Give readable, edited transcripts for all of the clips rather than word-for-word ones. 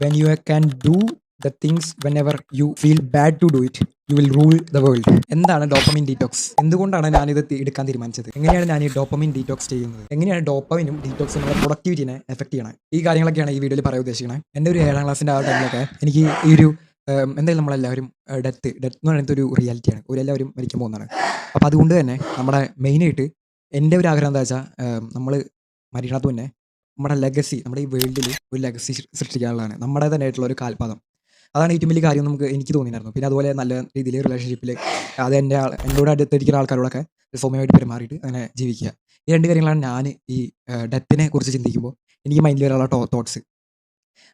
when you can do the things whenever you feel bad to do it, you will rule the world. എന്താണ് dopamine detox? എന്തുകൊണ്ടാണ് ഞാനിത് എടുക്കാൻ തീരുമാനിച്ചത്? എങ്ങനെയാണ് ഞാൻ ഈ ഡോപ്പമിൻ ഡീറ്റോക്സ് ചെയ്യുന്നത്? എങ്ങനെയാണ് ഡോപ്പമിനും ഡീറ്റോക്സും നമ്മുടെ പ്രൊഡക്ടിവിറ്റിനെ എഫക്ട് ചെയ്യണം? ഈ കാര്യങ്ങളൊക്കെയാണ് ഈ വീഡിയോയിൽ പറയാൻ ഉദ്ദേശിക്കുന്നത്. എൻ്റെ ഒരു 7ാം ക്ലാസ്സിൻ്റെ ആ ടൈമിലൊക്കെ എനിക്ക് ഈ ഒരു എന്തായാലും നമ്മളെല്ലാവരും ഡെത്ത് എന്ന് പറയുന്നത് ഒരു റിയാലിറ്റിയാണ്. എല്ലാവരും മരിക്കാൻ പോകുന്നതാണ്. അപ്പോൾ അതുകൊണ്ട് തന്നെ നമ്മുടെ മെയിനായിട്ട് എൻ്റെ ഒരു ആഗ്രഹം എന്താ വെച്ചാൽ നമ്മൾ മരിക്കണത് മുന്നേ നമ്മുടെ ലെഗസി, നമ്മുടെ ഈ വേൾഡിൽ ഒരു ലെഗസി സൃഷ്ടിക്കാനുള്ളതാണ്. നമ്മുടെ തന്നെ ആയിട്ടുള്ള ഒരു കാൽപാദം. അതാണ് ഏറ്റവും വലിയ കാര്യം എനിക്ക് തോന്നിയിട്ടുണ്ടായിരുന്നു. പിന്നെ അതുപോലെ നല്ല രീതിയിൽ റിലേഷൻഷിപ്പിൽ അത് എന്നോട് അടുത്തിരിക്കുന്ന ആൾക്കാരോടൊക്കെ സൗമ്യമായിട്ട് പെരുമാറിയിട്ട് അങ്ങനെ ജീവിക്കുക. ഈ 2 കാര്യങ്ങളാണ് ഞാൻ ഈ ഡെത്തിനെ കുറിച്ച് ചിന്തിക്കുമ്പോൾ എനിക്ക് മൈൻഡിൽ വരാനുള്ള തോട്ട്സ്.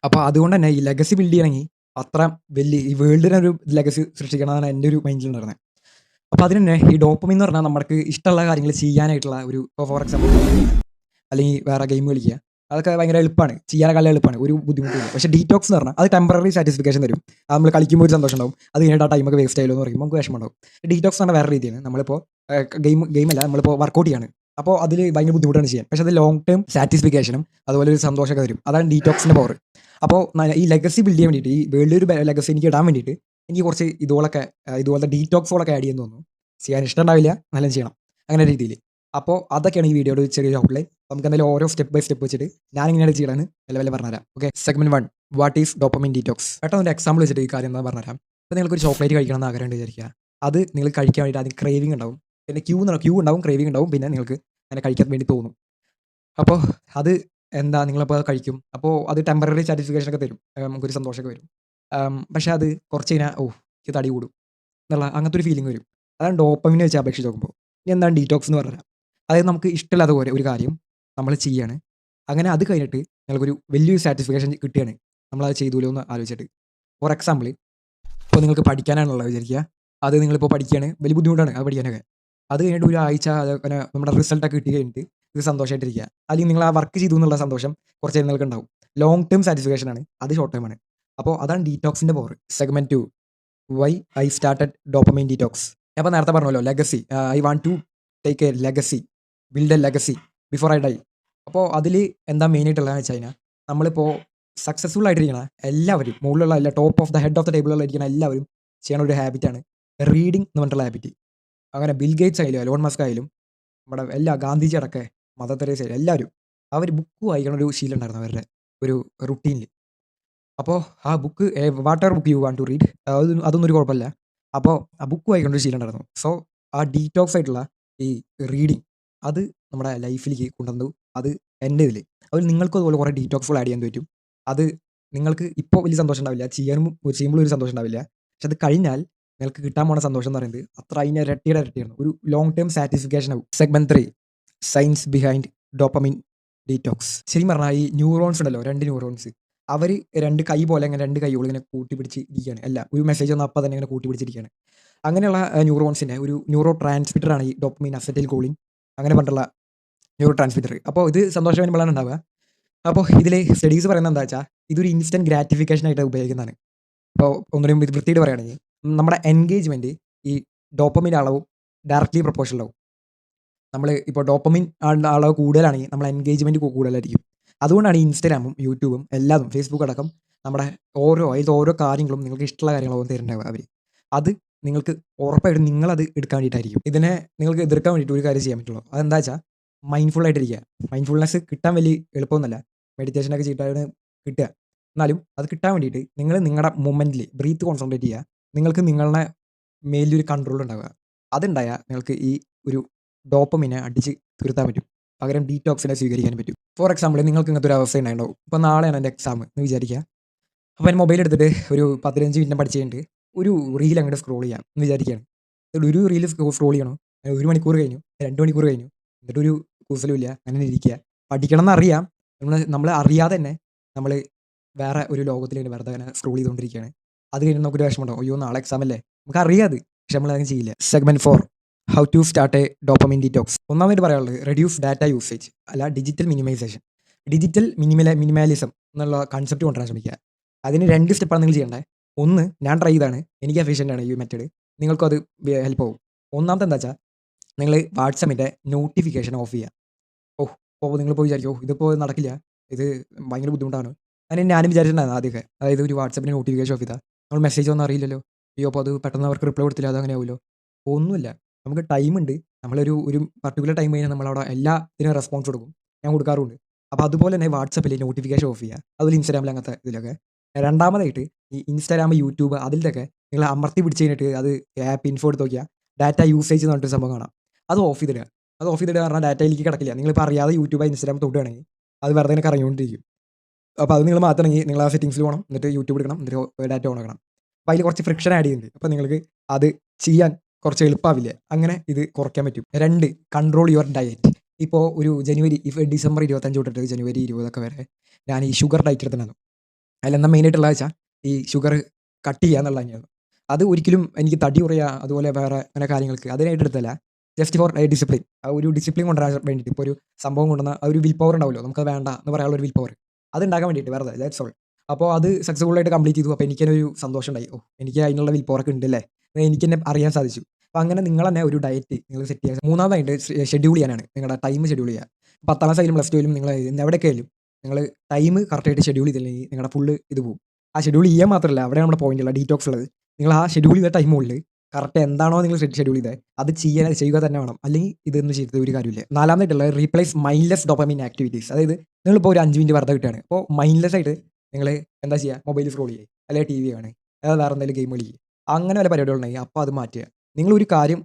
അപ്പോൾ അതുകൊണ്ട് തന്നെ ഈ ലെഗസി ബിൽഡ് ചെയ്യണമെങ്കിൽ അത്ര വലിയ ഈ വേൾഡിനൊരു ലെഗസി സൃഷ്ടിക്കണമെന്നാണ് എൻ്റെ ഒരു മൈൻഡിലുണ്ടായിരുന്നത്. അപ്പോൾ അതിന് തന്നെ ഈ ഡോപ്പമിൻ എന്ന് പറഞ്ഞാൽ നമുക്ക് ഇഷ്ടമുള്ള കാര്യങ്ങൾ ചെയ്യാനായിട്ടുള്ള ഒരു, ഫോർ എക്സാമ്പിൾ അല്ലെങ്കിൽ വേറെ ഗെയിം കളിക്കുക, അതൊക്കെ ഭയങ്കര എളുപ്പമാണ്, ചെയ്യാനൊക്കെ എളുപ്പമാണ്, ഒരു ബുദ്ധിമുട്ടില്ല. പക്ഷേ ഡീറ്റോക്സ് എന്ന് പറഞ്ഞാൽ അത് ടെമ്പററി സാറ്റിസ്ഫിക്കേഷൻ തരും. അത് നമ്മൾ കളിക്കുമ്പോൾ ഒരു സന്തോഷം ഉണ്ടാവും, അത് കഴിഞ്ഞിട്ട് ആ ടൈമൊക്കെ വേസ്റ്റ് ആയല്ലോ എന്ന് പറയുമ്പോൾ നമുക്ക് വിഷമം ഉണ്ടാവും. ഡീറ്റോക്സ് എന്ന് പറഞ്ഞാൽ വേറെ രീതിയാണ്. നമ്മളിപ്പോൾ ഗെയിമല്ല, നമ്മളിപ്പോൾ വർക്കൗട്ട് ചെയ്യാണ്, അപ്പോൾ അതിൽ ഭയങ്കര ബുദ്ധിമുട്ടാണ് ചെയ്യാൻ. പക്ഷേ അത് ലോങ് ടേം സാറ്റിസ്ഫിക്കേഷനും അതുപോലെ ഒരു സന്തോഷമൊക്കെ തരും. അതാണ് ഡീറ്റോക്സിൻ്റെ പവർ. അപ്പോൾ ഈ ലെഗസി ബിൽഡ് ചെയ്യാൻ വേണ്ടിയിട്ട്, ഈ വേൾഡിൽ ഒരു ലെഗസി എനിക്ക് ഇടാൻ വേണ്ടിയിട്ട് എനിക്ക് കുറച്ച് ഇതുപോലത്തെ ഡീറ്റോക്സുകളൊക്കെ ആഡ് ചെയ്യുന്നു തോന്നുന്നു. ചെയ്യാൻ ഇഷ്ടമുണ്ടാവില്ല, നല്ല ചെയ്യണം, അങ്ങനെ രീതിയിൽ. അപ്പോൾ അതൊക്കെയാണ് ഈ വീഡിയോയുടെ ചെറിയ ഔട്ട്ലൈൻ. നമുക്ക് എന്തായാലും ഓരോ സ്റ്റെപ്പ് ബൈ സ്റ്റെപ്പ് വെച്ചിട്ട് ഞാൻ ഇങ്ങനെ ചെയ്യണമെന്ന് വല്ല പറഞ്ഞുതരാം. Okay, segment 1, what is dopamine detox? പെട്ടെന്ന് ഒരു എക്സാമ്പിൾ വെച്ചിട്ട് ഈ കാര്യം എന്താ പറഞ്ഞുതരാം. അപ്പോൾ നിങ്ങൾക്കൊരു ചോക്ലേറ്റ് കഴിക്കണം എന്ന് ആഗ്രഹം ഉണ്ട് വിചാരിക്കുക. അത് നിങ്ങൾ കഴിക്കാൻ വേണ്ടിയിട്ട് ആദ്യം ക്രേവിംഗ് ഉണ്ടാവും, പിന്നെ ക്യൂ ഉണ്ടാവും, ക്രേവിംഗ് ഉണ്ടാവും, പിന്നെ നിങ്ങൾക്ക് അങ്ങനെ കഴിക്കാൻ വേണ്ടി തോന്നും. അപ്പോൾ അത് എന്താ, നിങ്ങളപ്പോൾ കഴിക്കും. അപ്പോൾ അത് ടെമ്പററി സാറ്റിസ്ഫിക്കേഷനൊക്കെ തരും, നമുക്കൊരു സന്തോഷമൊക്കെ വരും. പക്ഷേ അത് കുറച്ച് കഴിഞ്ഞാൽ എനിക്ക് തടി കൂടും എന്നുള്ള അങ്ങനത്തെ ഒരു ഫീലിംഗ് വരും. അതാണ് ഡോപ്പമിനെ വെച്ച് അപേക്ഷിച്ച് നോക്കുമ്പോൾ. ഇനി എന്താണ് ഡീറ്റോക്സ് എന്ന് പറഞ്ഞുതരാം. അതായത് നമുക്ക് ഇഷ്ടമില്ലാത്ത പോലെ ഒരു കാര്യം നമ്മൾ ചെയ്യാണ്, അങ്ങനെ അത് കഴിഞ്ഞിട്ട് നിങ്ങൾക്കൊരു വലിയൊരു സാറ്റിസ്ഫിക്കേഷൻ കിട്ടുകയാണ് നമ്മളത് ചെയ്തൂലോ എന്ന് ആലോചിച്ചിട്ട്. ഫോർ എക്സാമ്പിൾ, ഇപ്പോൾ നിങ്ങൾക്ക് പഠിക്കാനാണുള്ളത് വിചാരിക്കുക. അത് നിങ്ങളിപ്പോൾ പഠിക്കുകയാണ്, വലിയ ബുദ്ധിമുട്ടാണ് അത് പഠിക്കാനൊക്കെ. അത് കഴിഞ്ഞിട്ട് ഒരു ആഴ്ച അങ്ങനെ നമ്മുടെ റിസൾട്ടൊക്കെ കിട്ടി കഴിഞ്ഞിട്ട് ഇത് സന്തോഷമായിട്ടിരിക്കുക, അല്ലെങ്കിൽ നിങ്ങൾ ആ വർക്ക് ചെയ്തു എന്നുള്ള സന്തോഷം കുറച്ച് നേരം നിങ്ങൾക്ക് ഉണ്ടാവും. ലോങ് ടേം സാറ്റിസ്ഫിക്കേഷൻ ആണ്, അത് ഷോർട്ട് ടേം ആണ്. അപ്പോൾ അതാണ് ഡീറ്റോക്സിൻ്റെ power. Segment 2, why I started dopamine detox. അപ്പോൾ നേരത്തെ പറഞ്ഞല്ലോ, legacy, I want to take a legacy, build a legacy before I die. അപ്പോൾ അതിൽ എന്താ മെയിനായിട്ടുള്ളതെന്ന് വെച്ച് കഴിഞ്ഞാൽ, നമ്മളിപ്പോൾ സക്സസ്ഫുൾ ആയിട്ടിരിക്കണ എല്ലാവരും, മുകളിലുള്ള top of the head of the ടേബിളിലുള്ള ഇരിക്കുന്ന എല്ലാവരും ചെയ്യണ ഒരു ഹാബിറ്റാണ് റീഡിങ് എന്ന് പറഞ്ഞിട്ടുള്ള ഹാബിറ്റ്. അങ്ങനെ ബിൽ ഗേറ്റ്സ് ആയാലും എലോൺ മസ്ക് ആയാലും നമ്മുടെ ഗാന്ധിജി അടക്കെ, മദർ തെരേസ ആയാലും എല്ലാവരും അവർ ബുക്ക് വായിക്കണ ഒരു ശീലം ഉണ്ടായിരുന്നു അവരുടെ ഒരു റുട്ടീനിൽ. അപ്പോൾ ആ book, whatever book you want to read, അതൊന്നും ഒരു കുഴപ്പമില്ല. അപ്പോൾ ആ ബുക്ക് വായിക്കേണ്ട ഒരു ശീലം ഉണ്ടായിരുന്നു. സോ ആ ഡീറ്റോക്സ് ആയിട്ടുള്ള ഈ റീഡിങ് അത് നമ്മുടെ ലൈഫിലേക്ക് കൊണ്ടുവന്നു. അത് എൻ്റെ ഇതിൽ അത് നിങ്ങൾക്കും അതുപോലെ കുറേ ഡീറ്റോക്സുകൾ ആഡ് ചെയ്യാൻ പറ്റും. അത് നിങ്ങൾക്ക് ഇപ്പോൾ വലിയ സന്തോഷം ഉണ്ടാവില്ല, ചെയ്യുമ്പോൾ ഒരു സന്തോഷം ഉണ്ടാവില്ല. പക്ഷെ അത് കഴിഞ്ഞാൽ നിങ്ങൾക്ക് കിട്ടാൻ പോണ സന്തോഷം എന്ന് പറയുന്നത് അത്ര അതിൻ്റെ ഇരട്ടിയാണ്. ഒരു ലോങ് ടേം സാറ്റിസ്ഫിക്കേഷൻ ആവും. Segment 3, science behind dopamine detox. ശരിക്കും പറഞ്ഞാൽ ഈ ന്യൂറോൺസ് ഉണ്ടല്ലോ, 2 ന്യൂറോൺസ്, അവർ 2 കൈ പോലെ ഇങ്ങനെ 2 കൈകൾ ഇങ്ങനെ കൂട്ടിപ്പിടിച്ച് ഇരിക്കുകയാണ്. അല്ല, ഒരു മെസ്സേജ് വന്നാൽ അപ്പം തന്നെ ഇങ്ങനെ കൂട്ടിപ്പിടിച്ചിരിക്കുകയാണ്. അങ്ങനെയുള്ള ന്യൂറോൺസിൻ്റെ ഒരു ന്യൂറോ ട്രാൻസ്മിറ്ററാണ് ഈ ഡോപ്പമൈൻ, അസറ്റൈൽ കോളിൻ, അങ്ങനെ പറഞ്ഞിട്ടുള്ള ന്യൂറോ ട്രാൻസ്മിറ്റർ. അപ്പോൾ ഇത് സന്തോഷം വരുമ്പോഴാണ് ഉണ്ടാവുക. അപ്പോൾ ഇതിലെ സ്റ്റഡീസ് പറയുന്നത് എന്താ വെച്ചാൽ, ഇതൊരു ഇൻസ്റ്റൻറ്റ് ഗ്രാറ്റിഫിക്കേഷൻ ആയിട്ട് ഉപയോഗിക്കുന്നതാണ്. അപ്പോൾ ഒന്നിനും ഇത് വൃത്തിയിട്ട് പറയുകയാണെങ്കിൽ, നമ്മുടെ എൻഗേജ്മെൻറ്റ് ഈ ഡോപ്പമിൻ്റെ അളവും ഡയറക്റ്റ്ലി പ്രൊപ്പോർഷണൽ ആവും. നമ്മൾ ഇപ്പോൾ ഡോപ്പമിൻ അളവ് കൂടുതലാണെങ്കിൽ നമ്മൾ എൻഗേജ്മെൻറ്റ് കൂടുതലായിരിക്കും. അതുകൊണ്ടാണ് ഈ ഇൻസ്റ്റാഗ്രാമും യൂട്യൂബും എല്ലാതും, ഫേസ്ബുക്ക് അടക്കം, നമ്മുടെ ഓരോ കാര്യങ്ങളും നിങ്ങൾക്ക് ഇഷ്ടമുള്ള കാര്യങ്ങളാവും തരുന്നുണ്ടാവുക അവർ. അത് നിങ്ങൾക്ക് ഉറപ്പായിട്ടും നിങ്ങളത് എടുക്കാൻ വേണ്ടിയിട്ടായിരിക്കും. ഇതിനെ നിങ്ങൾക്ക് എതിർക്കാൻ വേണ്ടിയിട്ട് ഒരു കാര്യം ചെയ്യാൻ പറ്റുള്ളൂ. അതെന്താ വെച്ചാൽ, മൈൻഡ്ഫുൾ ആയിട്ടിരിക്കുക. മൈൻഡ്ഫുൾനെസ് കിട്ടാൻ വലിയ എളുപ്പമൊന്നുമല്ല, മെഡിറ്റേഷനൊക്കെ ചെയ്തിട്ടാണ് കിട്ടുക. എന്നാലും അത് കിട്ടാൻ വേണ്ടിയിട്ട് നിങ്ങൾ നിങ്ങളുടെ മൊമെൻറ്റിൽ ബ്രീത്ത് കോൺസെൻട്രേറ്റ് ചെയ്യുക. നിങ്ങൾക്ക് നിങ്ങളുടെ മേലിലൊരു കൺട്രോൾ ഉണ്ടാവുക. അതുണ്ടായാൽ നിങ്ങൾക്ക് ഈ ഒരു ഡോപ്പമിനെ അടിച്ച് തീർത്താൻ പറ്റും. പകരം ഡീറ്റോക്സിനെ സ്വീകരിക്കാൻ പറ്റും. ഫോർ എക്സാമ്പിൾ, നിങ്ങൾക്ക് ഇങ്ങനത്തെ ഒരു അവസ്ഥ ഉണ്ടായിട്ടുണ്ടാവും. ഇപ്പോൾ നാളെയാണ് എൻ്റെ എക്സാം എന്ന് വിചാരിക്കുക. അപ്പോൾ ഞാൻ മൊബൈൽ എടുത്തിട്ട് ഒരു 15 മിനിറ്റ് പഠിച്ച് കഴിഞ്ഞിട്ട് ഒരു റീൽ അങ്ങോട്ട് സ്ക്രോൾ ചെയ്യാം എന്ന് വിചാരിക്കുകയാണ്. ഒരു റീൽ സ്ക്രോൾ ചെയ്യണം, 1 മണിക്കൂർ കഴിഞ്ഞു, 2 മണിക്കൂർ കഴിഞ്ഞു, എന്നിട്ടൊരു കൂസലുമില്ല, അങ്ങനെ ഇരിക്കുക. പഠിക്കണം എന്നറിയാം, നമ്മൾ അറിയാതെ തന്നെ നമ്മൾ വേറെ ഒരു ലോകത്തിൽ വെറുതെ അങ്ങനെ സ്ക്രോൾ ചെയ്തുകൊണ്ടിരിക്കുകയാണ്. അത് കഴിഞ്ഞ് നമുക്കൊരു വിഷമം ഉണ്ടാവും, അയ്യോ നാളെ എക്സാം അല്ലേ, നമുക്ക് അറിയാതെ, പക്ഷെ നമ്മൾ അങ്ങനെ ചെയ്യില്ല. Segment 4, how to start a dopamine detox. ഒന്നാമതായിട്ട് പറയാനുള്ളത് റെഡ്യൂസ് ഡാറ്റ യൂസേജ്, അല്ല ഡിജിറ്റൽ മിനിമൈസേഷൻ. ഡിജിറ്റൽ മിനിമലിസം എന്നുള്ള കൺസെപ്റ്റ് കൊണ്ടുവരാൻ ശ്രമിക്കുക. അതിന് 2 സ്റ്റെപ്പാണ് നിങ്ങൾ ചെയ്യേണ്ടത്. ഒന്ന്, ഞാൻ ട്രൈ ചെയ്താണ്, എനിക്ക് എഫിഷ്യൻ്റ് ആണ് ഈ മെത്തേഡ്, നിങ്ങൾക്കും അത് ഹെൽപ്പ് ആവും. ഒന്നാമത്തെ എന്താ വെച്ചാൽ, നിങ്ങൾ വാട്സപ്പിൻ്റെ നോട്ടിഫിക്കേഷൻ ഓഫ് ചെയ്യുക. അപ്പോൾ നിങ്ങൾ പോയി വിചാരിക്കും, ഇതിപ്പോൾ നടക്കില്ല, ഇത് ഭയങ്കര ബുദ്ധിമുട്ടാണ്, ഞാനും വിചാരിച്ചിട്ടുണ്ടായിരുന്നു ആദ്യമൊക്കെ. അതായത് ഒരു വാട്സാപ്പിന് നോട്ടിഫിക്കേഷൻ ഓഫ് ചെയ്താൽ നമ്മൾ മെസ്സേജ് ഒന്നും അറിയില്ലല്ലോ. അയ്യോ! അപ്പോൾ അത് പെട്ടെന്ന് അവർക്ക് റിപ്ലൈ കൊടുത്തില്ല അത് അങ്ങനെ ആവുമല്ലോ. ഒന്നുമില്ല. നമുക്ക് ടൈമുണ്ട്. ഒരു പർട്ടിക്കുലർ ടൈം കഴിഞ്ഞാൽ നമ്മളവിടെ എല്ലാത്തിനും റെസ്പോൺസ് കൊടുക്കും. ഞാൻ കൊടുക്കാറുമുണ്ട്. അപ്പോൾ അതുപോലെ തന്നെ വാട്സാപ്പിൽ നോട്ടിഫിക്കേഷൻ ഓഫ് ചെയ്യുക. അതുപോലെ ഇൻസ്റ്റാഗ്രാമിൽ അങ്ങനത്തെ ഇതിലൊക്കെ. രണ്ടാമതായിട്ട് ഈ ഇൻസ്റ്റാഗ്രാം, യൂട്യൂബ് അതിലൊക്കെ നിങ്ങൾ അമർത്തി പിടിച്ച് കഴിഞ്ഞിട്ട് അത് ആപ്പ് ഇൻഫോ എടുത്ത് നോക്കിയാൽ ഡാറ്റ യൂസേജ് എന്ന് പറഞ്ഞിട്ടൊരു സംഭവം കാണാം. അത് ഓഫ് ചെയ്തിടുക. അത് ഓഫ് ചെയ്തിടുക പറഞ്ഞാൽ ഡാറ്റയിലേക്ക് കിടക്കില്ല. നിങ്ങളിപ്പോൾ അറിയാതെ യൂട്യൂബ്, ഇൻസ്റ്റാഗ്രാം തൊടുകയാണെങ്കിൽ അത് വെറുതെ ഇങ്ങനെ കറങ്ങിക്കൊണ്ടിരിക്കും. അപ്പോൾ അത് നിങ്ങൾ മാറ്റണമെങ്കിൽ നിങ്ങൾ ആ സെറ്റിംഗ്സിൽ പോകണം. എന്നിട്ട് യൂട്യൂബ് എടുക്കണം. എന്നിട്ട് ഡാറ്റ ഓൺ ആക്കണം. അപ്പോൾ അതിൽ കുറച്ച് ഫ്രിക്ഷൻ ആഡ് ചെയ്യുന്നുണ്ട്. അപ്പോൾ നിങ്ങൾക്ക് അത് ചെയ്യാൻ കുറച്ച് എളുപ്പമാവില്ലേ? അങ്ങനെ ഇത് കുറയ്ക്കാൻ പറ്റും. 2 കൺട്രോൾ യുവർ ഡയറ്റ്. ഇപ്പോൾ ഒരു ഡിസംബർ 25 തൊട്ടിട്ട് ജനുവരി 20 വരെ ഞാൻ ഈ ഷുഗർ ഡയറ്റ് എടുത്തിട്ടുണ്ടായിരുന്നു. അതിലെന്താ മെയിനായിട്ടുള്ളത് വെച്ചാൽ ഈ ഷുഗർ കട്ട് ചെയ്യുക എന്നുള്ളത് തന്നെയാണ്. അത് ഒരിക്കലും എനിക്ക് തടി കുറയുക അതുപോലെ വേറെ അങ്ങനെ കാര്യങ്ങൾക്ക് അതിനായിട്ട് എടുത്തല്ല. Just for discipline. ആ ഒരു ഡിസിപ്ലിൻ കൊണ്ടുവരാൻ വേണ്ടിയിട്ട് ഇപ്പോൾ ഒരു സംഭവം കൊണ്ടുവന്ന ആ ഒരു വിൽ പവർ ഉണ്ടാവുമല്ലോ. നമുക്കത് വേണ്ട എന്ന് പറയാനുള്ള ഒരു വിൽ പവർ. അത് ഉണ്ടാക്കാൻ വേണ്ടിയിട്ട് വെറുതെ ദാറ്റ്സ് ഓൾ. അപ്പോൾ അത് സക്സസ്ഫുൾ ആയിട്ട് കംപ്ലീറ്റ് ചെയ്തു. അപ്പോൾ എനിക്ക് തന്നെ ഒരു സന്തോഷം ഉണ്ടായി. ഓ, എനിക്ക് അതിനുള്ള വിൽ പവർ ഒക്കെ ഉണ്ടല്ലേ എന്ന് എനിക്ക് തന്നെ അറിയാൻ സാധിച്ചു. അപ്പോൾ അങ്ങനെ നിങ്ങൾ തന്നെ ഒരു ഡയറ്റ് നിങ്ങൾ സെറ്റ് ചെയ്യുക. മൂന്നാമതായിട്ട് ഷെഡ്യൂൾ ചെയ്യാനാണ്. നിങ്ങളുടെ ടൈം ഷെഡ്യൂൾ ചെയ്യുക. 10ാം ക്ലാസ് ആയാലും പ്ലസ് ടു ആയാലും നിങ്ങൾ എവിടെയൊക്കെ ആയാലും നിങ്ങൾ ടൈം കറക്റ്റായിട്ട് ഷെഡ്യൂൾ ചെയ്തില്ലെങ്കിൽ നിങ്ങളുടെ ഫുള്ള് ഇത് പോകും. ആ ഷെഡ്യൂൾ ചെയ്യാൻ മാത്രമല്ല, അവിടെ നമ്മുടെ പോയിന്റുള്ള ഡീറ്റോക്സ് ഉള്ളത്. നിങ്ങൾ ആ ഷെഡ്യൂൾ ചെയ്ത ടൈമുള്ളിൽ കറക്റ്റ് എന്താണോ നിങ്ങൾ ഷെഡ്യൂൾ ചെയ്തത് അത് ചെയ്യുക തന്നെ വേണം. അല്ലെങ്കിൽ ഇതൊന്നും ചെയ്തത് ഒരു കാര്യമില്ല. നാലാമതായിട്ടുള്ളത് റീപ്ലേസ് മൈൻഡ്ലെസ് ഡോപ്പമിൻ ആക്ടിവിറ്റീസ്. അതായത് നിങ്ങളിപ്പോൾ ഒരു 5 മിനിറ്റ് വെറുതെ കിട്ടുകയാണ്. അപ്പോൾ മൈൻഡ്ലെസ് ആയിട്ട് നിങ്ങൾ എന്താ ചെയ്യുക? മൊബൈൽ സ്ക്രോൾ ചെയ്യുക, അല്ലെങ്കിൽ ടി വി കാണുക, അതായത് വേറെ എന്തെങ്കിലും ഗെയിം കളിക്കുക, അങ്ങനെ വല്ല പരിപാടികളുണ്ടെങ്കിൽ അപ്പോൾ അത് മാറ്റുക. നിങ്ങളൊരു കാര്യം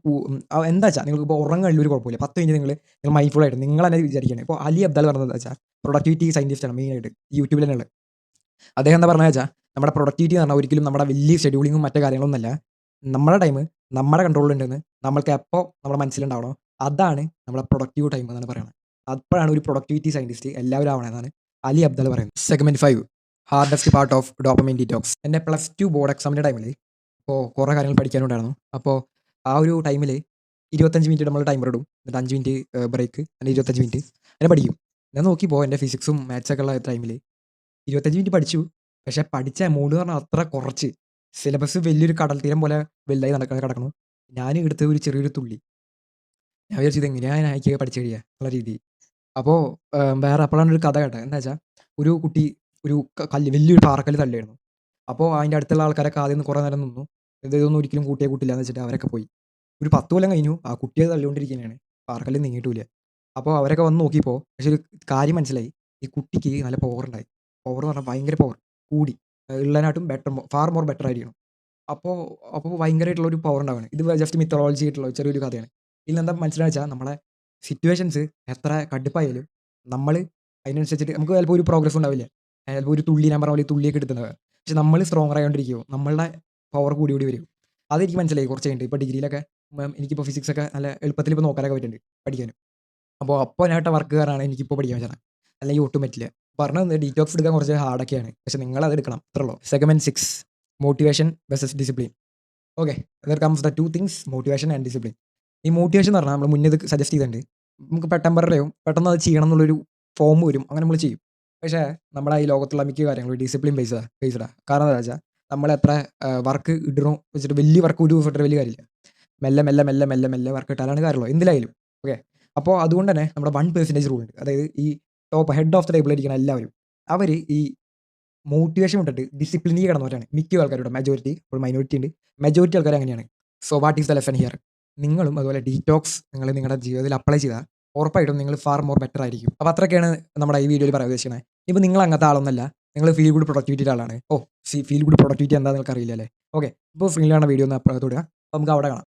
എന്താ വെച്ചാൽ നിങ്ങൾക്കിപ്പോൾ ഉറങ്ങുകളിൽ ഒരു കുഴപ്പമില്ല. 10 മിനിറ്റ് നിങ്ങൾ മൈൻഡ്ഫുൾ ആയിട്ട് നിങ്ങൾ തന്നെ വിചാരിക്കുകയാണ്. ഇപ്പോൾ അലി അബ്ദാൽ പറഞ്ഞത് എന്താ വെച്ചാൽ പ്രൊഡക്ടിവിറ്റി സയൻറ്റിസ്റ്റാണ് മെയിനായിട്ട് യൂട്യൂബിൽ തന്നെ ഉള്ളത്. അദ്ദേഹം എന്താ പറഞ്ഞത് വെച്ചാൽ നമ്മുടെ പ്രൊഡക്ടിവിറ്റി എന്ന് പറഞ്ഞാൽ ഒരിക്കലും നമ്മുടെ വലിയ ഷെഡ്യൂളിങ്ങും മറ്റു കാര്യങ്ങളൊന്നുമല്ല. നമ്മുടെ ടൈം നമ്മുടെ കൺട്രോളിലുണ്ടെന്ന് നമ്മൾക്ക് എപ്പോൾ നമ്മുടെ മനസ്സിലുണ്ടാവണോ അതാണ് നമ്മുടെ പ്രൊഡക്റ്റീവ് ടൈം എന്നാണ് പറയുന്നത്. അപ്പോഴാണ് ഒരു പ്രൊഡക്ടിവിറ്റി സയൻറ്റിസ്റ്റ് എല്ലാവരും ആവണമെന്നാണ് അലി അബ്ദാൽ പറയുന്നത്. Segment 5 hardest part of dopamine detox. എൻ്റെ +2 ബോർഡ് എക്സാമിൻ്റെ ടൈമിൽ ഇപ്പോൾ കുറേ കാര്യങ്ങൾ പഠിക്കാനുണ്ടായിരുന്നു. അപ്പോൾ ആ ഒരു ടൈമിൽ 25 മിനിറ്റ് നമ്മൾ ടൈമർ ഇടും. എന്നിട്ട് 5 മിനിറ്റ് ബ്രേക്ക്, അല്ലെങ്കിൽ 25 മിനിറ്റ് അങ്ങനെ പഠിക്കും. ഞാൻ നോക്കിയപ്പോൾ എൻ്റെ ഫിസിക്സും മാത്സൊക്കെ ഉള്ള ടൈമിൽ 25 മിനിറ്റ് പഠിച്ചു. പക്ഷേ പഠിച്ച എമൗണ്ട് എന്ന് പറഞ്ഞാൽ അത്ര കുറച്ച്. സിലബസ് വലിയൊരു കടൽ തീരം പോലെ വലുതായി കിടക്കണു. ഞാൻ എടുത്ത ഒരു ചെറിയൊരു തുള്ളി. ഞാൻ വിചാരിച്ചു ഇതെങ്ങനെയാണ് എനിക്ക് പഠിച്ചു കഴിയുക എന്നുള്ള രീതി. അപ്പോൾ വേറെ അപ്പോഴാണ് ഒരു കഥ കേട്ടത്. എന്താ വെച്ചാൽ ഒരു കുട്ടി ഒരു കല്ല് വലിയൊരു പാറക്കല്ല് തള്ളിയായിരുന്നു. അപ്പോൾ അതിൻ്റെ അടുത്തുള്ള ആൾക്കാരൊക്കെ ആദ്യം കുറേ നേരം നിന്നു. ഇതൊന്നും ഒരിക്കലും കൂട്ടിയേ കൂട്ടില്ല എന്ന് വെച്ചിട്ട് അവരൊക്കെ പോയി. ഒരു 10 കൊല്ലം കഴിഞ്ഞു. ആ കുട്ടിയെ തള്ളിക്കൊണ്ടിരിക്കുകയാണ്. പാറക്കല്ല് നീങ്ങിയിട്ടില്ല. അപ്പോൾ അവരൊക്കെ വന്ന് നോക്കിയപ്പോൾ പക്ഷേ ഒരു കാര്യം മനസ്സിലായി. ഈ കുട്ടിക്ക് നല്ല പവർ ഉണ്ടായി. പവർ എന്ന് പറഞ്ഞാൽ ഭയങ്കര പവർ കൂടി. ഉള്ളതിനായിട്ടും ഫാർ മോർ ബെറ്റർ ആയിരിക്കണം. അപ്പോൾ അപ്പോൾ ഭയങ്കരമായിട്ടുള്ള ഒരു പവർ ഉണ്ടാവുകയാണ്. ഇത് ജസ്റ്റ് മിത്തോളജി ആയിട്ടുള്ള ചെറിയൊരു കഥയാണ്. ഇതിലെന്താ മനസ്സിലാണെന്ന് വെച്ചാൽ നമ്മളെ സിറ്റുവേഷൻസ് എത്ര കടുപ്പായാലും നമ്മൾ അതിനനുസരിച്ചിട്ട് നമുക്ക് ചിലപ്പോൾ ഒരു പ്രോഗ്രസ് ഉണ്ടാവില്ല. ചിലപ്പോൾ ഒരു തുള്ളി ഞാൻ പറഞ്ഞ പോലെ തുള്ളിയൊക്കെ എടുത്തിട്ടുണ്ടാവുക. പക്ഷെ നമ്മൾ സ്ട്രോങ്ങർ ആയിക്കൊണ്ടിരിക്കുമോ നമ്മളുടെ പവർ കൂടി കൂടി വരും. അതെനിക്ക് മനസ്സിലായി കുറച്ച് കഴിഞ്ഞിട്ട്. ഇപ്പോൾ ഡിഗ്രിയിലൊക്കെ എനിക്കിപ്പോൾ ഫിസിക്സൊക്കെ നല്ല എളുപ്പത്തിൽ ഇപ്പോൾ നോക്കാനൊക്കെ പറ്റുന്നുണ്ട് പഠിക്കാനും. അപ്പോൾ ഞാനിട്ട വർക്ക് കാരണമാണ് എനിക്കിപ്പോൾ പഠിക്കാൻ പറ്റുന്നത്. അല്ലെങ്കിൽ ഒട്ടും പറ്റില്ല. പറഞ്ഞത് ഡീറ്റോക്സ് എടുക്കാൻ കുറച്ച് ഹാർഡൊക്കെയാണ്. പക്ഷെ നിങ്ങളത് എടുക്കണം അത്രേ ഉള്ളൂ. Segment 6 motivation versus discipline. Okay, there comes the 2 things motivation and discipline. ഈ മോട്ടിവേഷൻ എന്ന് പറഞ്ഞാൽ നമ്മൾ മുന്നേ ഇത് സജസ്റ്റ് ചെയ്തിട്ടുണ്ട്. നമുക്ക് പെട്ടെന്ന് അത് ചെയ്യണം എന്നുള്ളൊരു ഫോം വരും. അങ്ങനെ നമ്മൾ ചെയ്യും. പക്ഷേ നമ്മുടെ ഈ ലോകത്തുള്ള മിക്ക കാര്യങ്ങളും ഡിസിപ്ലിൻ ബേസ്ഡാണ്. കാരണം എന്താ വെച്ചാൽ നമ്മൾ എത്ര വർക്ക് ഇടണോ വെച്ചിട്ട് വലിയ വർക്ക് ഒരു ദിവസം വലിയ കാര്യമില്ല. മെല്ലെ മെല്ലെ മെല്ലെ മെല്ലെ മെല്ലെ വർക്ക് ഇട്ടാലാണ് കാര്യമുള്ളൂ എന്തിലായാലും. ഓക്കെ, അപ്പോൾ അതുകൊണ്ട് തന്നെ നമ്മുടെ 1% റൂൾ ഉണ്ട്. അതായത് ഈ ഹെഡ് ഓഫ് ദ ടേബിൾ ഇരിക്കുന്ന എല്ലാവരും അവർ ഈ മോട്ടിവേഷൻ വിട്ടിട്ട് ഡിസിപ്ലിനിൽ കിടന്നവരാണ് മിക്ക ആൾക്കാരുടെ. മെജോറിറ്റി, ഇപ്പോൾ മൈനോറിറ്റി ഉണ്ട്, മെജോറിറ്റി ആൾക്കാർ അങ്ങനെയാണ്. So what is the lesson here? നിങ്ങളും അതുപോലെ ഡീറ്റോക്സ് നിങ്ങൾ നിങ്ങളുടെ ജീവിതത്തിൽ അപ്ലൈ ചെയ്താൽ ഉറപ്പായിട്ടും നിങ്ങൾ ഫാർ മോർ ബെറ്റർ ആയിരിക്കും. അപ്പോൾ അത്രയൊക്കെയാണ് നമ്മുടെ ഈ വീഡിയോയിൽ പറയാൻ ഉദ്ദേശിക്കുന്നത്. ഇപ്പോൾ നിങ്ങൾ അങ്ങനത്തെ ആളൊന്നല്ല, നിങ്ങൾ ഫീൽ ഗുഡ് പ്രൊഡക്ടിവിറ്റിയുടെ ആളാണ്. ഫീൽ ഗുഡ് പ്രൊഡക്ടിവിറ്റി എന്താ നിങ്ങൾക്ക് അറിയില്ല അല്ലേ? ഓക്കെ, ഇപ്പോൾ ഫ്രീയിലാണ് വീഡിയോ ഒന്ന് തൊടുക. അപ്പോൾ നമുക്ക് അവിടെ കാണാം.